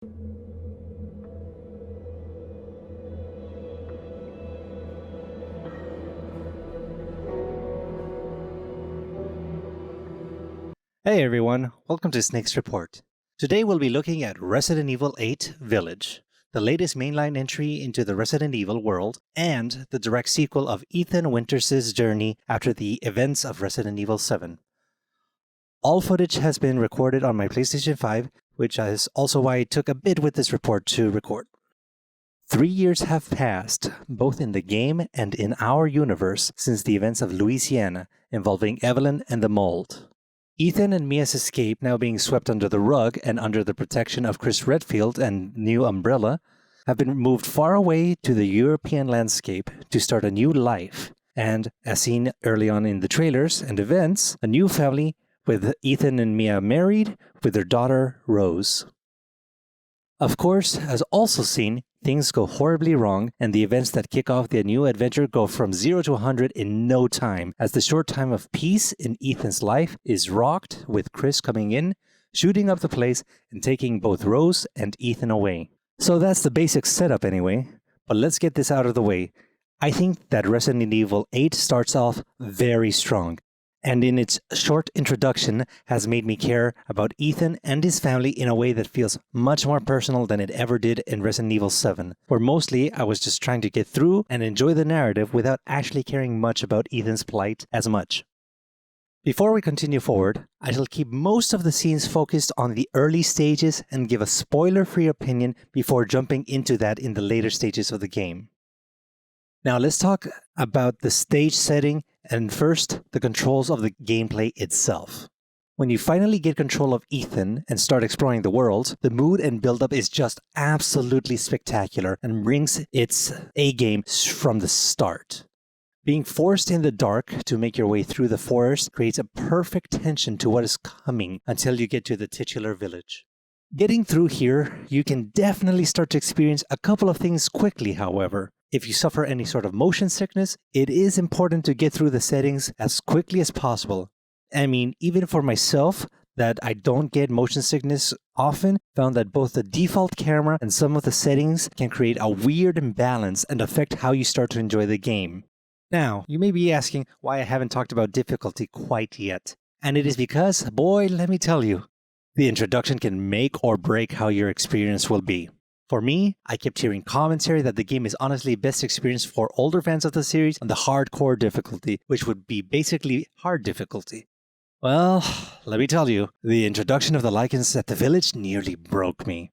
Hey everyone, welcome to Snake's Report. Today we'll be looking at Resident Evil 8 Village, the latest mainline entry into the Resident Evil world, and the direct sequel of Ethan Winters' journey after the events of Resident Evil 7. All footage has been recorded on my PlayStation 5, which is also why it took a bit with this report to record. 3 years have passed, both in the game and in our universe, since the events of Louisiana involving Evelyn and the Mold. Ethan and Mia's escape now being swept under the rug and under the protection of Chris Redfield and New Umbrella have been moved far away to the European landscape to start a new life, and, as seen early on in the trailers and events, a new family with Ethan and Mia married with their daughter Rose. Of course, as also seen, things go horribly wrong, and the events that kick off the new adventure go from 0 to 100 in no time, as the short time of peace in Ethan's life is rocked with Chris coming in, shooting up the place, and taking both Rose and Ethan away. So that's the basic setup anyway, but let's get this out of the way. I think that Resident Evil 8 starts off very strong, and in its short introduction has made me care about Ethan and his family in a way that feels much more personal than it ever did in Resident Evil 7, where mostly I was just trying to get through and enjoy the narrative without actually caring much about Ethan's plight as much. Before we continue forward, I shall keep most of the scenes focused on the early stages and give a spoiler-free opinion before jumping into that in the later stages of the game. Now let's talk about the stage setting and first the controls of the gameplay itself. When you finally get control of Ethan and start exploring the world, the mood and build-up is just absolutely spectacular and brings its A-game from the start. Being forced in the dark to make your way through the forest creates a perfect tension to what is coming until you get to the titular village. Getting through here, you can definitely start to experience a couple of things quickly, however. If you suffer any sort of motion sickness, it is important to get through the settings as quickly as possible. I mean, even for myself, that I don't get motion sickness often, found that both the default camera and some of the settings can create a weird imbalance and affect how you start to enjoy the game. Now, you may be asking why I haven't talked about difficulty quite yet. And it is because, boy, let me tell you, the introduction can make or break how your experience will be. For me, I kept hearing commentary that the game is honestly best experienced for older fans of the series on the hardcore difficulty, which would be basically hard difficulty. Well, let me tell you, the introduction of the Lycans at the village nearly broke me.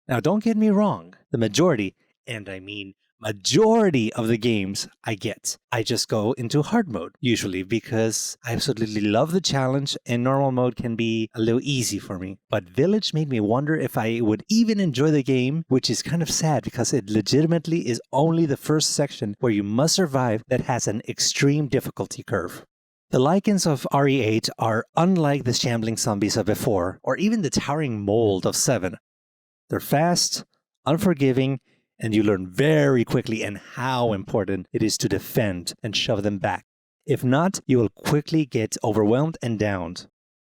Now don't get me wrong, the majority, and I mean majority of the games I get, I just go into hard mode, usually because I absolutely love the challenge and normal mode can be a little easy for me. But Village made me wonder if I would even enjoy the game, which is kind of sad because it legitimately is only the first section where you must survive that has an extreme difficulty curve. The Lycans of RE8 are unlike the shambling zombies of before, or even the towering mold of 7. They're fast, unforgiving, and you learn very quickly and how important it is to defend and shove them back. If not, you will quickly get overwhelmed and downed.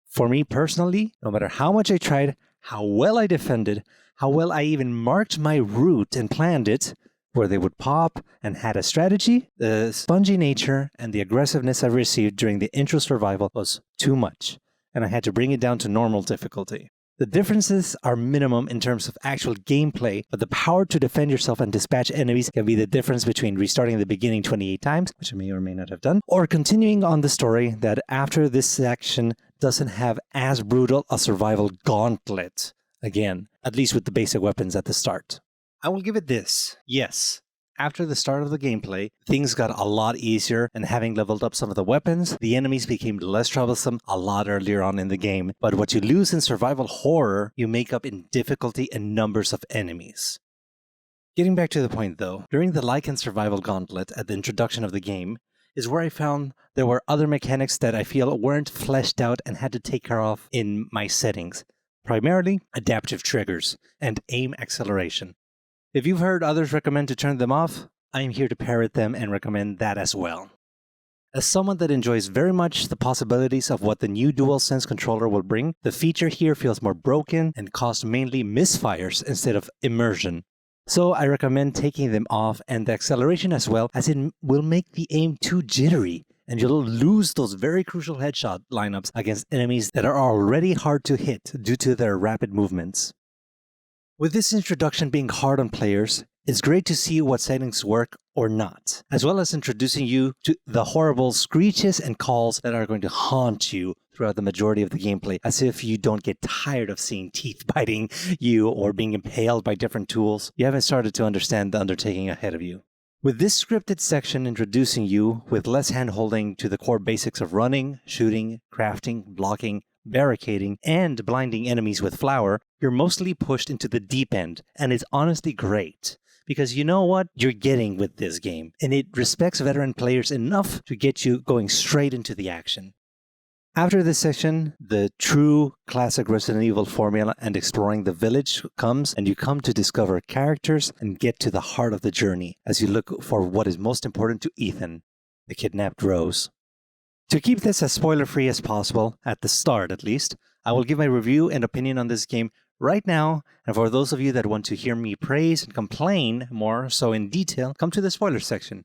For me personally, no matter how much I tried, how well I defended, how well I even marked my route and planned it, where they would pop and had a strategy, the spongy nature and the aggressiveness I received during the intro survival was too much, and I had to bring it down to normal difficulty. The differences are minimum in terms of actual gameplay, but the power to defend yourself and dispatch enemies can be the difference between restarting the beginning 28 times, which I may or may not have done, or continuing on the story that after this section doesn't have as brutal a survival gauntlet again, at least with the basic weapons at the start. I will give it this. Yes, after the start of the gameplay, things got a lot easier, and having leveled up some of the weapons, the enemies became less troublesome a lot earlier on in the game. But what you lose in survival horror, you make up in difficulty and numbers of enemies. Getting back to the point though, during the Lycan survival gauntlet at the introduction of the game, is where I found there were other mechanics that I feel weren't fleshed out and had to take care of in my settings. Primarily, adaptive triggers and aim acceleration. If you've heard others recommend to turn them off, I'm here to parrot them and recommend that as well. As someone that enjoys very much the possibilities of what the new DualSense controller will bring, the feature here feels more broken and caused mainly misfires instead of immersion. So I recommend taking them off, and the acceleration as well, as it will make the aim too jittery, and you'll lose those very crucial headshot lineups against enemies that are already hard to hit due to their rapid movements. With this introduction being hard on players, it's great to see what settings work or not, as well as introducing you to the horrible screeches and calls that are going to haunt you throughout the majority of the gameplay, as if you don't get tired of seeing teeth biting you or being impaled by different tools. You haven't started to understand the undertaking ahead of you. With this scripted section introducing you with less hand-holding to the core basics of running, shooting, crafting, blocking, barricading, and blinding enemies with flour, you're mostly pushed into the deep end, and it's honestly great. Because you know what you're getting with this game, and it respects veteran players enough to get you going straight into the action. After this section, the true classic Resident Evil formula and exploring the village comes, and you come to discover characters and get to the heart of the journey as you look for what is most important to Ethan, the kidnapped Rose. To keep this as spoiler-free as possible, at the start at least, I will give my review and opinion on this game right now, and for those of you that want to hear me praise and complain more so in detail, come to the spoiler section.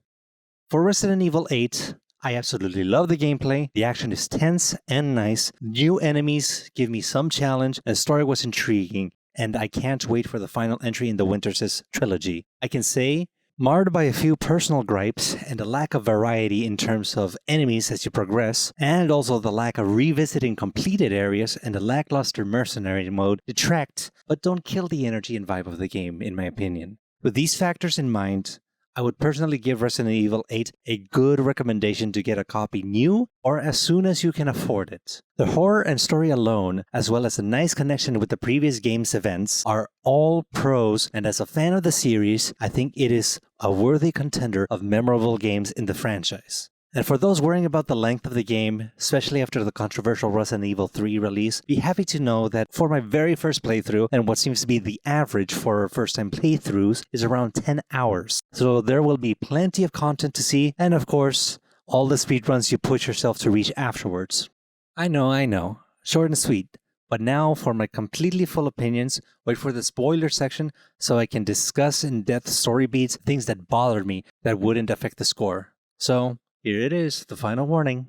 For Resident Evil 8, I absolutely love the gameplay, the action is tense and nice, new enemies give me some challenge, and the story was intriguing, and I can't wait for the final entry in the Winters' trilogy. I can say, marred by a few personal gripes and a lack of variety in terms of enemies as you progress, and also the lack of revisiting completed areas and the lackluster mercenary mode detract, but don't kill the energy and vibe of the game, in my opinion. With these factors in mind, I would personally give Resident Evil 8 a good recommendation to get a copy new or as soon as you can afford it. The horror and story alone, as well as a nice connection with the previous game's events, are all pros, and as a fan of the series, I think it is a worthy contender of memorable games in the franchise. And for those worrying about the length of the game, especially after the controversial Resident Evil 3 release, be happy to know that for my very first playthrough, and what seems to be the average for first-time playthroughs, is around 10 hours. So there will be plenty of content to see, and of course, all the speedruns you push yourself to reach afterwards. I know, short and sweet. But now for my completely full opinions, wait for the spoiler section so I can discuss in-depth story beats, things that bothered me that wouldn't affect the score. So, here it is, the final warning.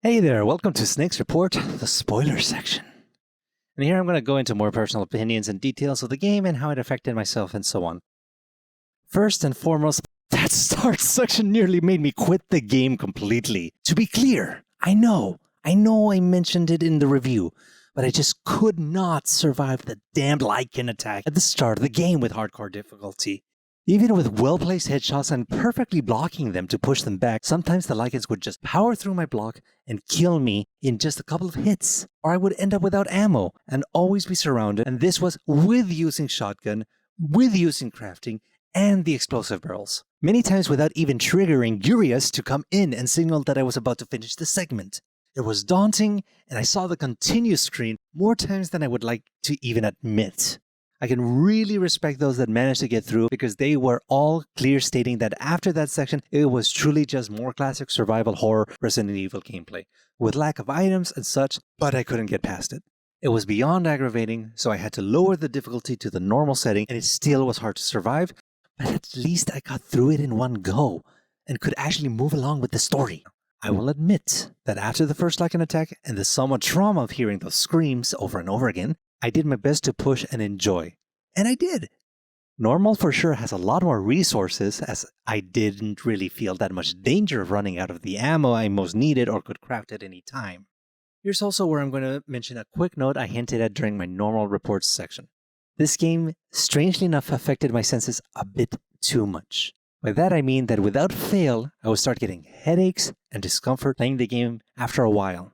Hey there, welcome to SnakeReport, the spoiler section. And here I'm going to go into more personal opinions and details of the game and how it affected myself and so on. First and foremost, that start section nearly made me quit the game completely. To be clear, I know I mentioned it in the review, but I just could not survive the damned Lycan attack at the start of the game with hardcore difficulty. Even with well-placed headshots and perfectly blocking them to push them back, sometimes the Lycans would just power through my block and kill me in just a couple of hits. Or I would end up without ammo and always be surrounded, and this was with using shotgun, with using crafting, and the explosive barrels. Many times without even triggering Urias to come in and signal that I was about to finish the segment. It was daunting, and I saw the continue screen more times than I would like to even admit. I can really respect those that managed to get through because they were all clear stating that after that section, it was truly just more classic survival horror Resident Evil gameplay, with lack of items and such, but I couldn't get past it. It was beyond aggravating, so I had to lower the difficulty to the normal setting, and it still was hard to survive, but at least I got through it in one go, and could actually move along with the story. I will admit that after the first Lycan attack and the somewhat trauma of hearing those screams over and over again, I did my best to push and enjoy. And I did. Normal for sure has a lot more resources, as I didn't really feel that much danger of running out of the ammo I most needed or could craft at any time. Here's also where I'm going to mention a quick note I hinted at during my normal reports section. This game, strangely enough, affected my senses a bit too much. By that I mean that without fail, I would start getting headaches and discomfort playing the game after a while.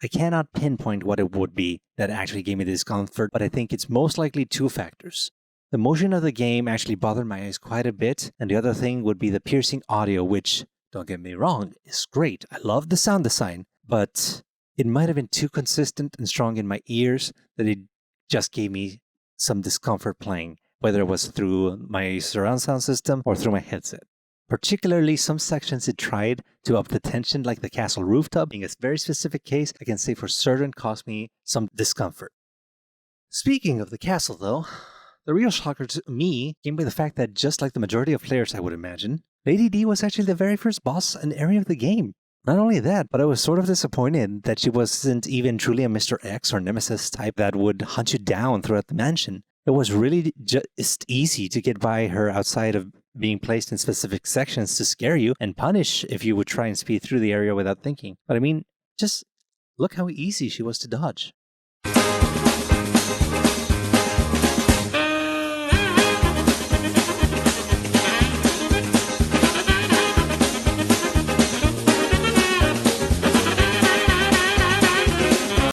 I cannot pinpoint what it would be that actually gave me discomfort, but I think it's most likely two factors. The motion of the game actually bothered my eyes quite a bit, and the other thing would be the piercing audio, which, don't get me wrong, is great. I love the sound design, but it might have been too consistent and strong in my ears that it just gave me some discomfort playing. whether it was through my surround sound system or through my headset. Particularly some sections it tried to up the tension, like the castle rooftop, being a very specific case I can say for certain caused me some discomfort. Speaking of the castle though, the real shocker to me came by the fact that just like the majority of players I would imagine, Lady D was actually the very first boss and area of the game. Not only that, but I was sort of disappointed that she wasn't even truly a Mr. X or Nemesis type that would hunt you down throughout the mansion. It was really just easy to get by her outside of being placed in specific sections to scare you and punish if you would try and speed through the area without thinking. But I mean, just look how easy she was to dodge.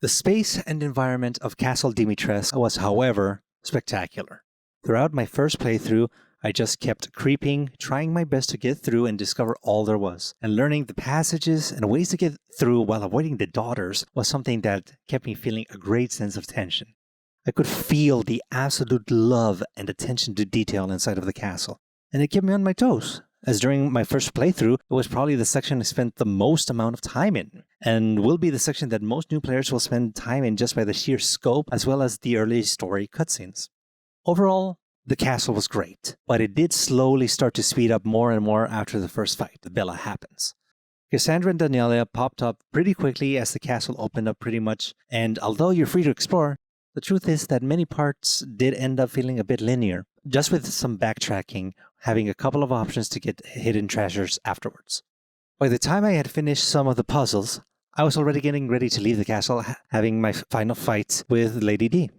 The space and environment of Castle Dimitrescu was, however, spectacular. Throughout my first playthrough, I just kept creeping, trying my best to get through and discover all there was. And learning the passages and ways to get through while avoiding the daughters was something that kept me feeling a great sense of tension. I could feel the absolute love and attention to detail inside of the castle. And it kept me on my toes, as during my first playthrough, it was probably the section I spent the most amount of time in, and will be the section that most new players will spend time in just by the sheer scope as well as the early story cutscenes. Overall, the castle was great, but it did slowly start to speed up more and more after the first fight, the Bella happens. Cassandra and Daniela popped up pretty quickly as the castle opened up pretty much, and although you're free to explore, the truth is that many parts did end up feeling a bit linear, just with some backtracking, having a couple of options to get hidden treasures afterwards. By the time I had finished some of the puzzles, I was already getting ready to leave the castle, having my final fight with Lady D.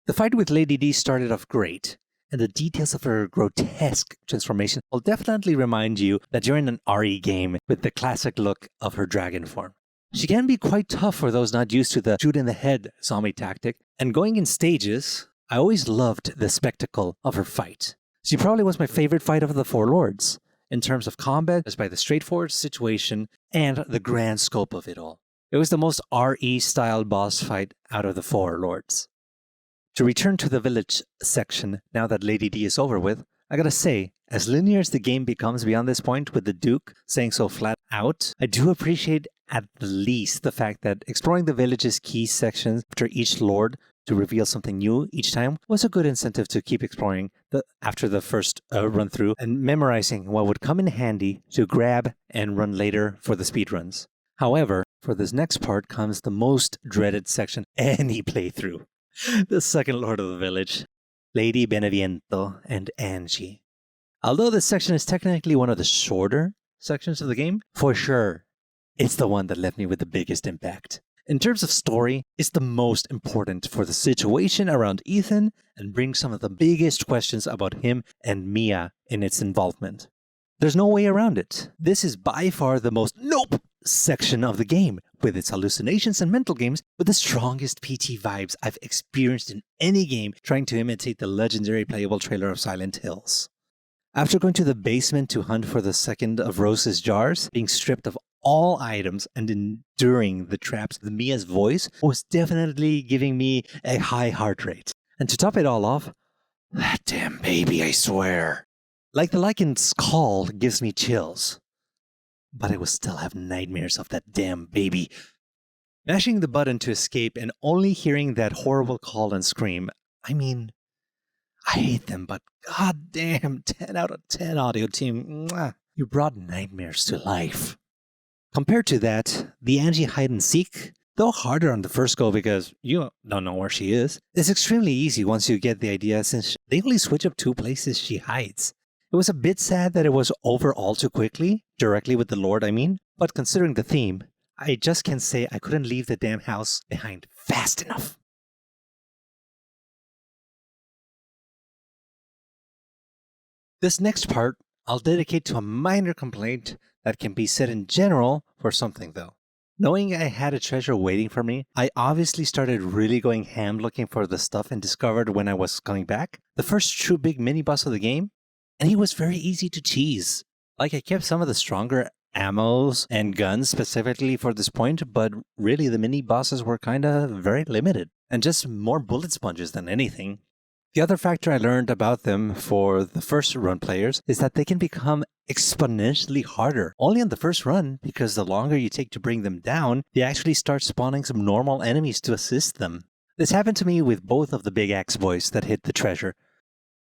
The fight with Lady D started off great, and the details of her grotesque transformation will definitely remind you that you're in an RE game with the classic look of her dragon form. She can be quite tough for those not used to the shoot in the head zombie tactic, and going in stages, I always loved the spectacle of her fight. She probably was my favorite fight of the four lords, in terms of combat, just by the straightforward situation and the grand scope of it all. It was the most RE-style boss fight out of the four lords. To return to the village section, now that Lady D is over with, I gotta say, as linear as the game becomes beyond this point with the Duke saying so flat out, I do appreciate at least the fact that exploring the village's key sections after each lord to reveal something new each time was a good incentive to keep exploring after the first run through and memorizing what would come in handy to grab and run later for the speedruns. However, for this next part comes the most dreaded section any playthrough. The second lord of the village, Lady Beneviento and Angie. Although this section is technically one of the shorter sections of the game, for sure, it's the one that left me with the biggest impact. In terms of story, it's the most important for the situation around Ethan and brings some of the biggest questions about him and Mia in its involvement. There's no way around it. This is by far the most nope section of the game, with its hallucinations and mental games, with the strongest PT vibes I've experienced in any game trying to imitate the legendary playable trailer of Silent Hills. After going to the basement to hunt for the second of Rose's jars, being stripped of all items and enduring the traps, the Mia's voice was definitely giving me a high heart rate. And to top it all off, that damn baby, I swear. Like the Lycan's call gives me chills. But I will still have nightmares of that damn baby. Mashing the button to escape and only hearing that horrible call and scream, I mean, I hate them, but goddamn, 10 out of 10 audio team. Mwah. You brought nightmares to life. Compared to that, the Angie hide and seek, though harder on the first go because you don't know where she is extremely easy once you get the idea since they only switch up 2 places she hides. It was a bit sad that it was over all too quickly, directly with the Lord I mean, but considering the theme, I just can't say I couldn't leave the damn house behind fast enough. This next part, I'll dedicate to a minor complaint that can be said in general for something though. Knowing I had a treasure waiting for me, I obviously started really going ham looking for the stuff and discovered when I was coming back, the first true big mini-boss of the game, and he was very easy to cheese. Like I kept some of the stronger ammos and guns specifically for this point, but really the mini-bosses were kinda very limited, and just more bullet sponges than anything. The other factor I learned about them for the first run players is that they can become exponentially harder only on the first run, because the longer you take to bring them down, they actually start spawning some normal enemies to assist them. This happened to me with both of the big axe boys that hid the treasure.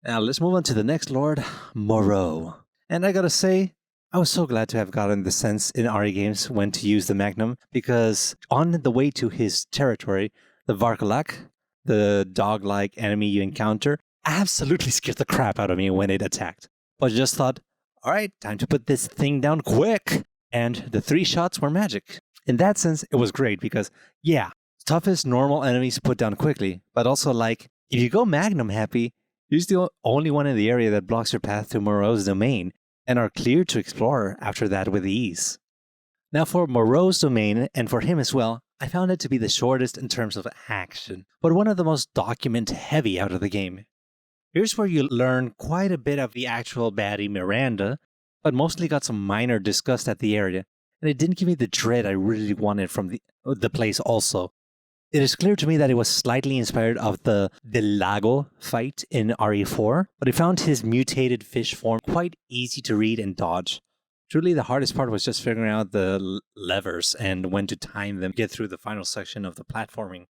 Now let's move on to the next lord, Moreau. And I gotta say, I was so glad to have gotten the sense in RE games when to use the Magnum, because on the way to his territory, the Varkalak, the dog-like enemy you encounter, absolutely scared the crap out of me when it attacked. But I just thought, alright, time to put this thing down quick! And the 3 shots were magic. In that sense, it was great because, yeah, toughest normal enemies put down quickly, but also like, if you go Magnum happy, you're the only one in the area that blocks your path to Moreau's domain, and are clear to explore after that with ease. Now for Moreau's domain, and for him as well, I found it to be the shortest in terms of action, but one of the most document-heavy out of the game. Here's where you learn quite a bit of the actual baddie Miranda, but mostly got some minor disgust at the area, and it didn't give me the dread I really wanted from the place also. It is clear to me that it was slightly inspired of the Del Lago fight in RE4, but I found his mutated fish form quite easy to read and dodge. Truly, the hardest part was just figuring out the levers and when to time them to get through the final section of the platforming.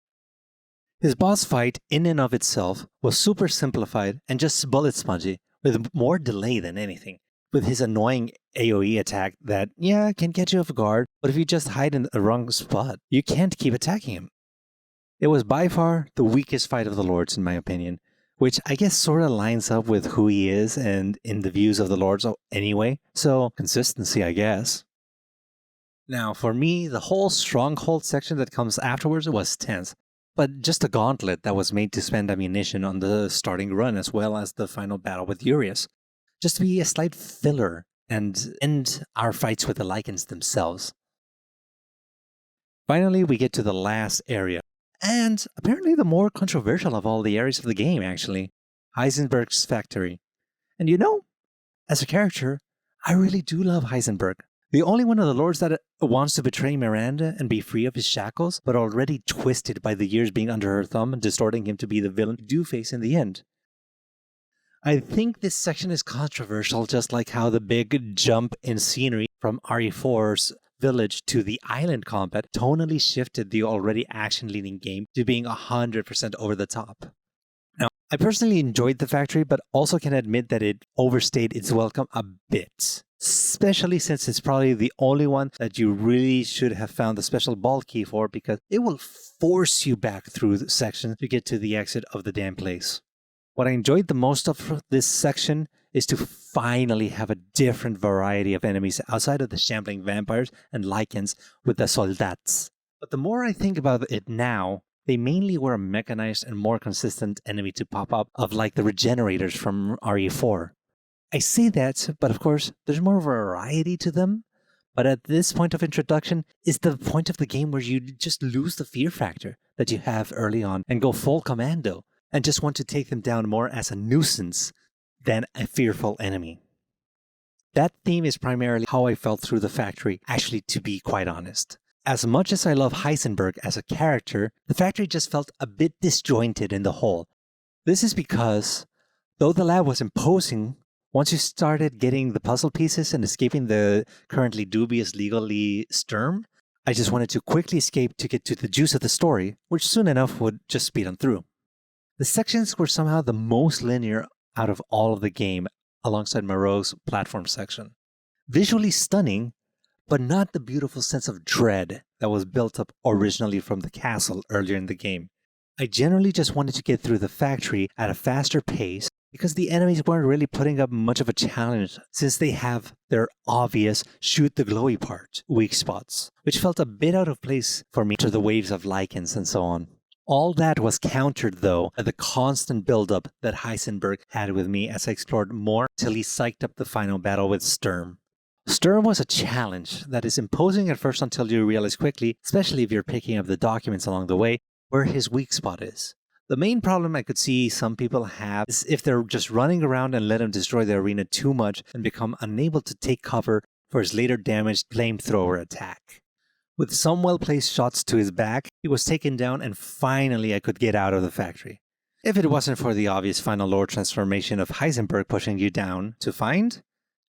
His boss fight, in and of itself, was super simplified and just bullet spongy, with more delay than anything. With his annoying AoE attack that, yeah, can get you off guard, but if you just hide in the wrong spot, you can't keep attacking him. It was by far the weakest fight of the Lords, in my opinion, which I guess sort of lines up with who he is and in the views of the Lords anyway, so consistency, I guess. Now, for me, the whole Stronghold section that comes afterwards was tense, but just a gauntlet that was made to spend ammunition on the starting run as well as the final battle with Urias, just to be a slight filler and end our fights with the Lycans themselves. Finally, we get to the last area, and apparently the more controversial of all the areas of the game, actually, Heisenberg's factory. And you know, as a character, I really do love Heisenberg. The only one of the lords that wants to betray Miranda and be free of his shackles, but already twisted by the years being under her thumb and distorting him to be the villain you do face in the end. I think this section is controversial, just like how the big jump in scenery from RE4's village to the island combat tonally shifted the already action-leaning game to being 100% over the top. Now, I personally enjoyed the factory, but also can admit that it overstayed its welcome a bit. Especially since it's probably the only one that you really should have found the special ball key for, because it will force you back through the section to get to the exit of the damn place. What I enjoyed the most of this section is to finally have a different variety of enemies outside of the shambling vampires and Lycans with the soldats. But the more I think about it now, they mainly were a mechanized and more consistent enemy to pop up of like the regenerators from RE4. I say that, but of course, there's more variety to them. But at this point of introduction is the point of the game where you just lose the fear factor that you have early on and go full commando and just want to take them down more as a nuisance than a fearful enemy. That theme is primarily how I felt through the factory, actually, to be quite honest. As much as I love Heisenberg as a character, the factory just felt a bit disjointed in the whole. This is because, though the lab was imposing, once you started getting the puzzle pieces and escaping the currently dubious legally Sturm, I just wanted to quickly escape to get to the juice of the story, which soon enough would just speed on through. The sections were somehow the most linear out of all of the game, alongside Moreau's platform section. Visually stunning, but not the beautiful sense of dread that was built up originally from the castle earlier in the game. I generally just wanted to get through the factory at a faster pace because the enemies weren't really putting up much of a challenge since they have their obvious shoot the glowy part weak spots, which felt a bit out of place for me to the waves of Lycans and so on. All that was countered, though, by the constant build-up that Heisenberg had with me as I explored more till he psyched up the final battle with Sturm. Sturm was a challenge that is imposing at first until you realize quickly, especially if you're picking up the documents along the way, where his weak spot is. The main problem I could see some people have is if they're just running around and let him destroy the arena too much and become unable to take cover for his later damaged flamethrower attack. With some well-placed shots to his back, he was taken down and finally I could get out of the factory. if it wasn't for the obvious final lore transformation of Heisenberg pushing you down to find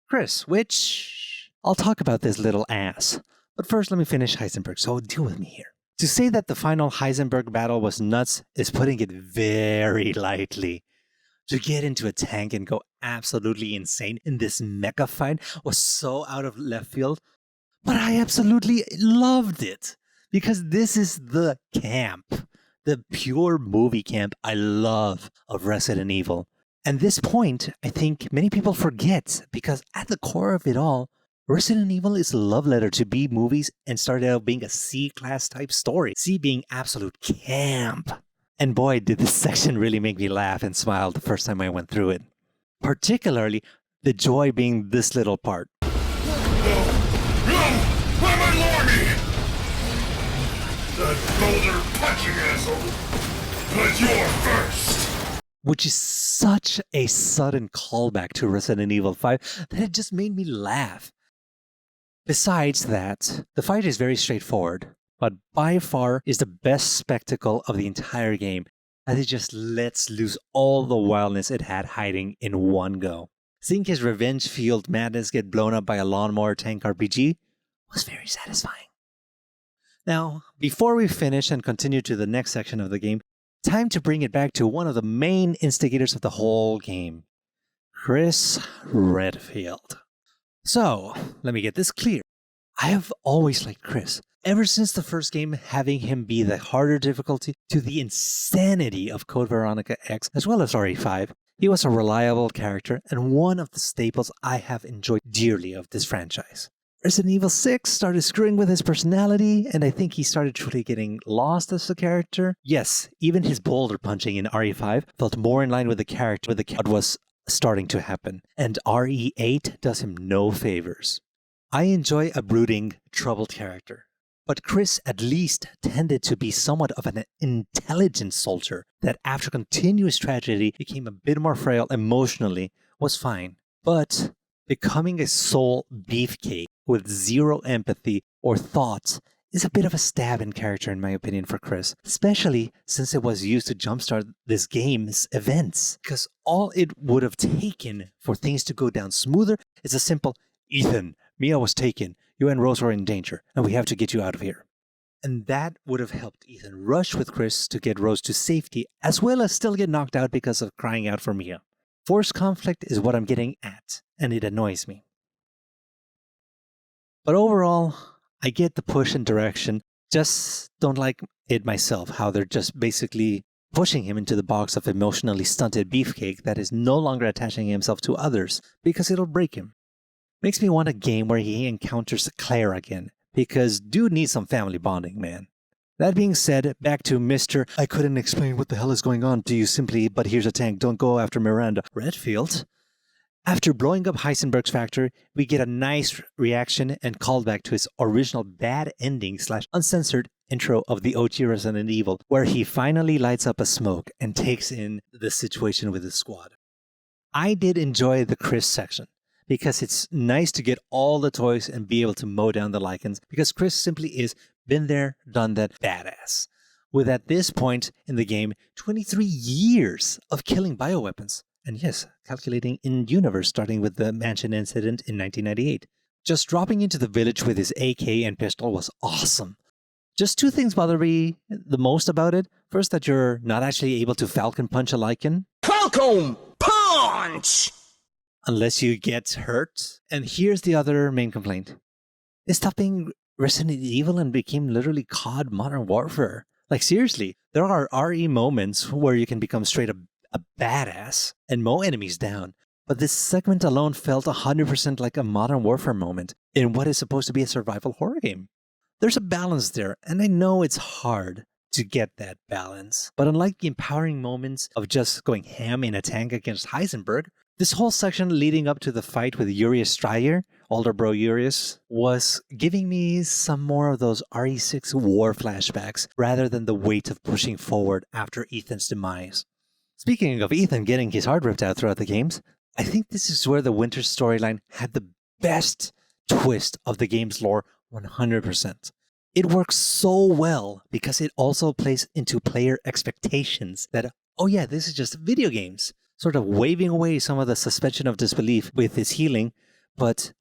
Chris, which I'll talk about this little ass. But first, let me finish Heisenberg, so deal with me here. To say that the final Heisenberg battle was nuts is putting it very lightly. To get into a tank and go absolutely insane in this mecha fight was so out of left field, but I absolutely loved it because this is the camp, the pure movie camp I love of Resident Evil. And this point, I think many people forget because at the core of it all, Resident Evil is a love letter to B movies and started out being a C-class type story, C being absolute camp. And boy, did this section really make me laugh and smile the first time I went through it. Particularly, the joy being this little part. No! Where my Lordy? That boulder punching asshole! But you're first! Which is such a sudden callback to Resident Evil 5 that it just made me laugh. Besides that, the fight is very straightforward, but by far is the best spectacle of the entire game, as it just lets loose all the wildness it had hiding in one go. Seeing his revenge-fueled madness get blown up by a lawnmower tank RPG was very satisfying. Now, before we finish and continue to the next section of the game, time to bring it back to one of the main instigators of the whole game, Chris Redfield. So, let me get this clear. I have always liked Chris. Ever since the first game, having him be the harder difficulty to the insanity of Code Veronica X, as well as RE5, he was a reliable character and one of the staples I have enjoyed dearly of this franchise. Resident Evil 6 started screwing with his personality, and I think he started truly getting lost as a character. Yes, even his boulder punching in RE5 felt more in line with the character with what was starting to happen, and RE8 does him no favors. I enjoy a brooding, troubled character, but Chris at least tended to be somewhat of an intelligent soldier that after continuous tragedy became a bit more frail emotionally was fine. But becoming a soul beefcake with zero empathy or thoughts is a bit of a stab in character in my opinion for Chris, especially since it was used to jumpstart this game's events, because all it would have taken for things to go down smoother is a simple, Ethan, Mia was taken, you and Rose are in danger, and we have to get you out of here. And that would have helped Ethan rush with Chris to get Rose to safety, as well as still get knocked out because of crying out for Mia. Forced conflict is what I'm getting at, and it annoys me. But overall, I get the push and direction, just don't like it myself, how they're just basically pushing him into the box of emotionally stunted beefcake that is no longer attaching himself to others, because it'll break him. Makes me want a game where he encounters Claire again, because dude needs some family bonding, man. That being said, back to Mr. I couldn't explain what the hell is going on to you simply, but here's a tank, don't go after Miranda. Redfield? After blowing up Heisenberg's factory, we get a nice reaction and callback to his original bad ending / uncensored intro of the OG Resident Evil, where he finally lights up a smoke and takes in the situation with his squad. I did enjoy the Chris section, because it's nice to get all the toys and be able to mow down the lichens, because Chris simply is been there, done that badass. With at this point in the game, 23 years of killing bioweapons. And yes, calculating in universe starting with the mansion incident in 1998. Just dropping into the village with his AK and pistol was awesome. Just two things bother me the most about it. First, that you're not actually able to Falcon Punch a lichen. Falcon Punch! Unless you get hurt. And here's the other main complaint. It stopped being Resident Evil and became literally COD Modern Warfare. Like seriously, there are RE moments where you can become straight up a badass and mow enemies down, but this segment alone felt 100% like a Modern Warfare moment in what is supposed to be a survival horror game. There's a balance there, and I know it's hard to get that balance, but unlike the empowering moments of just going ham in a tank against Heisenberg, this whole section leading up to the fight with Urias Stryer, older bro Urias, was giving me some more of those RE6 war flashbacks rather than the weight of pushing forward after Ethan's demise. Speaking of Ethan getting his heart ripped out throughout the games, I think this is where the Winter storyline had the best twist of the game's lore 100%. It works so well because it also plays into player expectations that oh yeah, this is just video games, sort of waving away some of the suspension of disbelief with his healing, but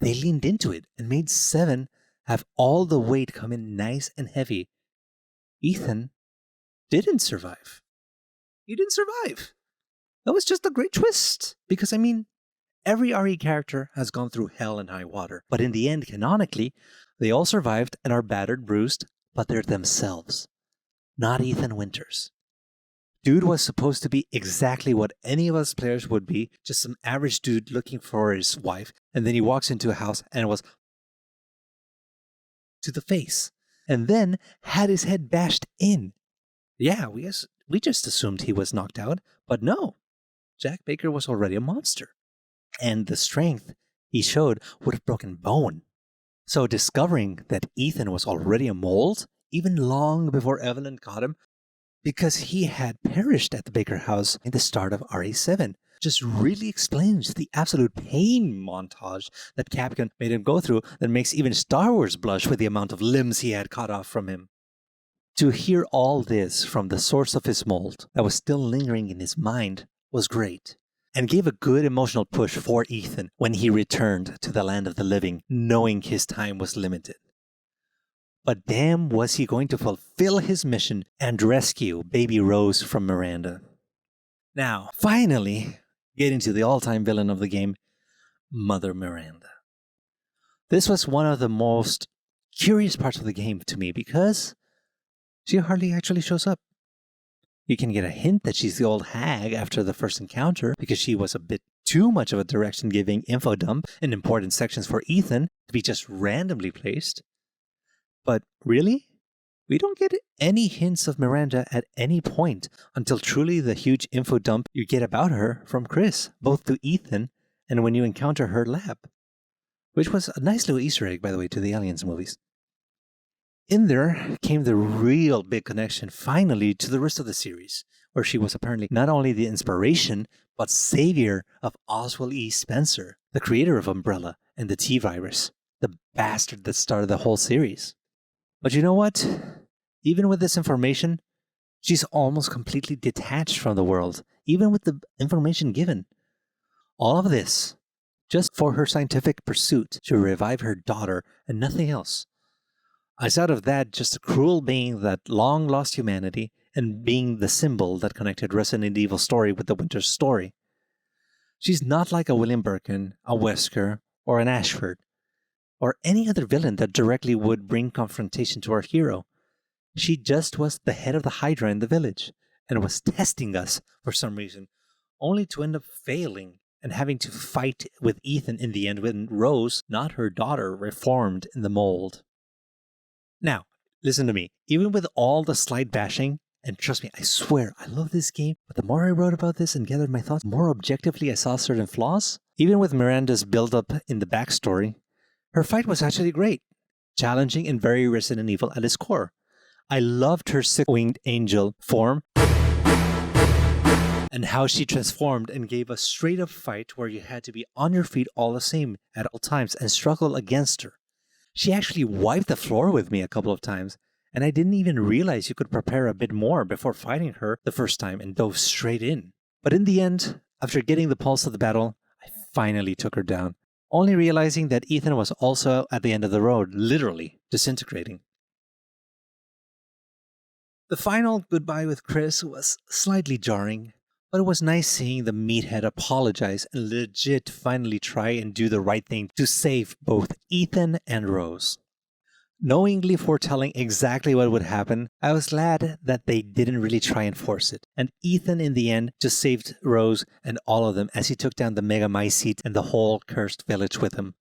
they leaned into it and made 7 have all the weight come in nice and heavy. Ethan didn't survive. He didn't survive. That was just a great twist. Because, I mean, every RE character has gone through hell and high water. But in the end, canonically, they all survived and are battered, bruised, but they're themselves. Not Ethan Winters. Dude was supposed to be exactly what any of us players would be, just some average dude looking for his wife, and then he walks into a house and was to the face, and then had his head bashed in. Yeah, we just assumed he was knocked out, but no. Jack Baker was already a monster. And the strength he showed would have broken bone. So discovering that Ethan was already a mold, even long before Evelyn caught him, because he had perished at the Baker house in the start of RE7, just really explains the absolute pain montage that Capcom made him go through that makes even Star Wars blush with the amount of limbs he had cut off from him. To hear all this from the source of his mold that was still lingering in his mind was great, and gave a good emotional push for Ethan when he returned to the land of the living, knowing his time was limited. But damn, was he going to fulfill his mission and rescue baby Rose from Miranda. Now, finally, getting to the all-time villain of the game, Mother Miranda. This was one of the most curious parts of the game to me because she hardly actually shows up. You can get a hint that she's the old hag after the first encounter because she was a bit too much of a direction-giving info dump in important sections for Ethan to be just randomly placed. But really, we don't get any hints of Miranda at any point until truly the huge info dump you get about her from Chris, both to Ethan and when you encounter her lab. Which was a nice little Easter egg, by the way, to the Aliens movies. In there came the real big connection, finally, to the rest of the series, where she was apparently not only the inspiration, but savior of Oswald E. Spencer, the creator of Umbrella and the T-Virus, the bastard that started the whole series. But you know what? Even with this information, she's almost completely detached from the world, even with the information given. All of this, just for her scientific pursuit to revive her daughter and nothing else. Outside of that, just a cruel being that long lost humanity and being the symbol that connected Resident Evil story with the Winters story. She's not like a William Birkin, a Wesker, or an Ashford, or any other villain that directly would bring confrontation to our hero. She just was the head of the Hydra in the village, and was testing us for some reason, only to end up failing and having to fight with Ethan in the end when Rose, not her daughter, reformed in the mold. Now, listen to me. Even with all the slight bashing, and trust me, I swear, I love this game, but the more I wrote about this and gathered my thoughts, the more objectively I saw certain flaws. Even with Miranda's build-up in the backstory, her fight was actually great, challenging and very Resident Evil at its core. I loved her six-winged angel form and how she transformed and gave a straight-up fight where you had to be on your feet all the same at all times and struggle against her. She actually wiped the floor with me a couple of times, and I didn't even realize you could prepare a bit more before fighting her the first time and dove straight in. But in the end, after getting the pulse of the battle, I finally took her down, only realizing that Ethan was also at the end of the road, literally disintegrating. The final goodbye with Chris was slightly jarring, but it was nice seeing the meathead apologize and legit finally try and do the right thing to save both Ethan and Rose. Knowingly foretelling exactly what would happen, I was glad that they didn't really try and force it, and Ethan in the end just saved Rose and all of them as he took down the Mega Mycete and the whole cursed village with him.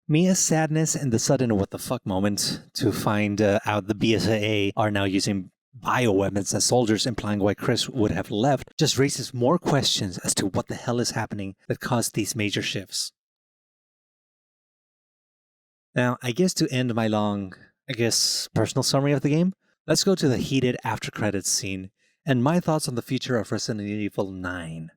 Mia's sadness and the sudden what the fuck moment to find out the BSAA are now using bioweapons as soldiers, implying why Chris would have left, just raises more questions as to what the hell is happening that caused these major shifts. Now, I guess to end my long, personal summary of the game, let's go to the heated after credits scene and my thoughts on the future of Resident Evil 9.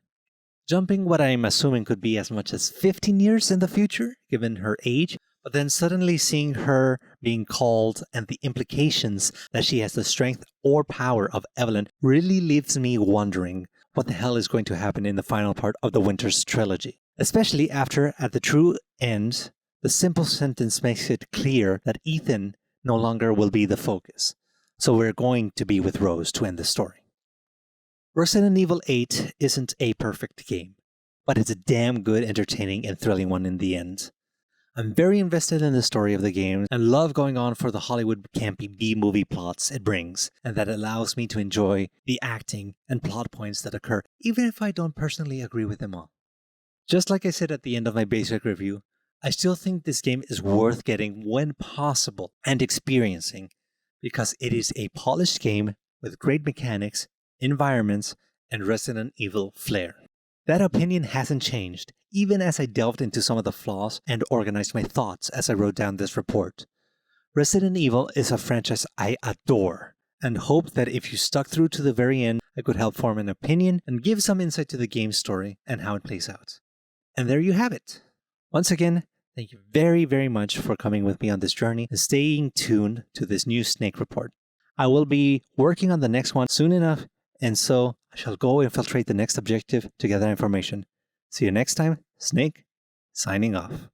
Jumping what I'm assuming could be as much as 15 years in the future, given her age, But then suddenly seeing her being called and the implications that she has the strength or power of Evelyn really leaves me wondering what the hell is going to happen in the final part of the Winters trilogy. Especially after, at the true end, the simple sentence makes it clear that Ethan no longer will be the focus. So we're going to be with Rose to end the story. Resident Evil 8 isn't a perfect game, but it's a damn good, entertaining, and thrilling one in the end. I'm very invested in the story of the game and love going on for the Hollywood campy B-movie plots it brings, and that allows me to enjoy the acting and plot points that occur, even if I don't personally agree with them all. Just like I said at the end of my basic review, I still think this game is worth getting when possible and experiencing, because it is a polished game with great mechanics, environments, and Resident Evil flair. That opinion hasn't changed, even as I delved into some of the flaws and organized my thoughts as I wrote down this report. Resident Evil is a franchise I adore, and hope that if you stuck through to the very end, I could help form an opinion and give some insight to the game's story and how it plays out. And there you have it. Once again, thank you very, very much for coming with me on this journey and staying tuned to this new Snake Report. I will be working on the next one soon enough, and so I shall go infiltrate the next objective to gather information. See you next time. Snake, signing off.